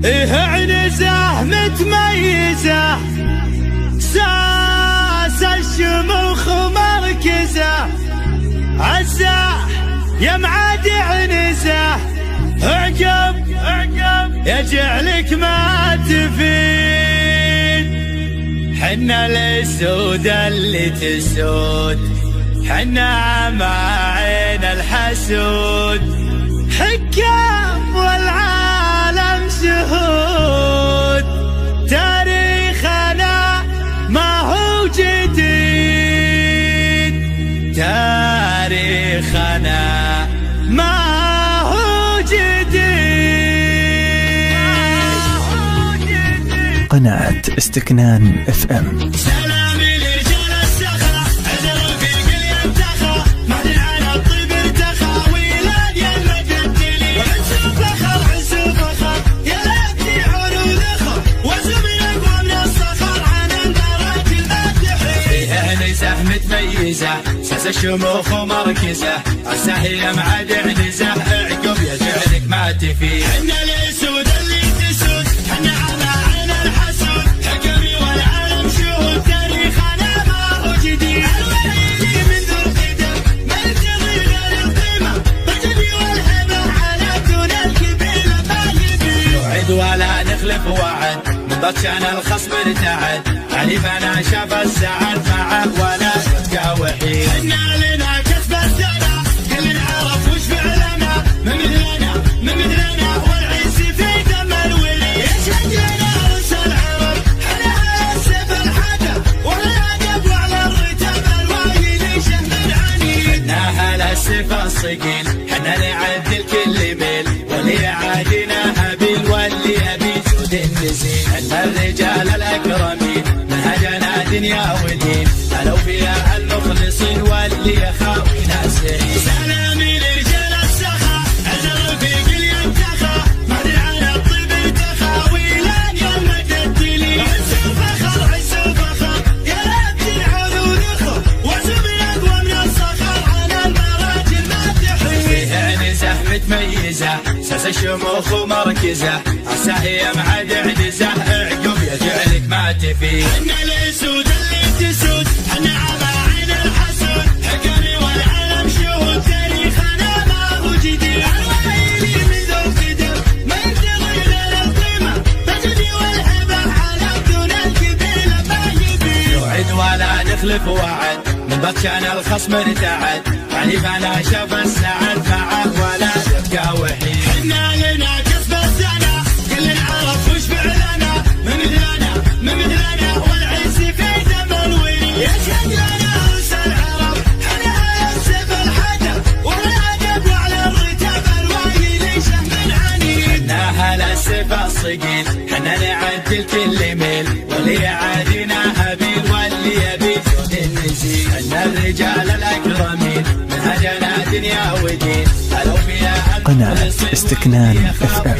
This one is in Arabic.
إيه عنزة متميزة، ساس الشموخ مركزة، عزة يا معادي عنزة، اعجب يجعلك ما تفيد. حنا الاسود اللي تسود، حنا مع عين الحسود، حكام والعالم شهود، تاريخنا ما هو جديد، تاريخنا ما هو جديد. قناة استكنان FM. سلامي لرجال السخا، عذر في قل ينتخى، مهدي على الطيب ارتخى، ويلاد يا المجدلي، وعز فخر عز فخر، يا لابتي عروض اخر، وزم اقوى من الصخر، عن الدرج المدحي. فيها نزه متميزه، ساس الشموخ ومركزه، عسى هي معاد عنزه، اعقب يجعلك ما تفيد. حنا الاسود اللي تسود، حنا على عين الحسود، حكمي والعالم شهود، تاريخنا ما هو جديد. الوليدي من ذو القدم، ما يبتغي غير القيمه، بالجدي والهبه، على دون الكبيره ما يبي. نوعد ولا نخلف وعد، من بطشان الخصم ارتعد، حليفنا شاف السعد معه ولا يبقى وحيد. حنا لنا كسب السنه، كل عرف وش فعلنا، من مثلنا والعز في دم الولي، يشهد لنا رؤوس العرب، حنا السيف الحجر، والادب وعلى الرتب الوايد شهم العنيد. حنا على السيف الصقيل، حنا نعدل كل ميل، واللي يعادينا هابيل واللي يبي جود النزيل. حنا الرجال الاكرمين، منهجنا دنيا ودين، الاوفياء المخلصين واللي يخاوي ناسين. سلامي لرجال السخا، عذر في قل ينتخى، مهدي على الطيب ارتخى، ويلان يا المجدلي، عز فخر يا لابتي عروض اخر، وزم اقوى من الصخر، عن المراج المدحي. فيها نزه متميزه، ساس الشموخ ومركزه، عسى هي معاد عنزه، اعقب يجعلك ما تفيد. حنا الاسود اللي تسود، حنا على عين الحسود، حكمي والعالم شهود، تاريخنا ما هو جديد. الوليدي من ذو القدم، ما يبتغي غير القيمه، بالجدي والهبه، على دون الكبيره ما يبي. نوعد ولا نخلف وعد، من بطشان الخصم ارتعد، حليفنا شاف السعد معه ولا يبقى وحيد. حنا لنا كسب السنه، كل عرف وش فعلنا، من مثلنا والعز في دم الولي، يشهد لنا رؤوس العرب، حنا السيف الحجر، والادب وعلى الرتب الوايد شهم العنيد. حنا على السيف الصقيل، حنا نعدل كل ميل، واللي يعادينا هابيل واللي يبي جود النزيل. حنا الرجال الاكرمين، منهجنا دنيا ودين، الاوفياء قناة استكنان FM.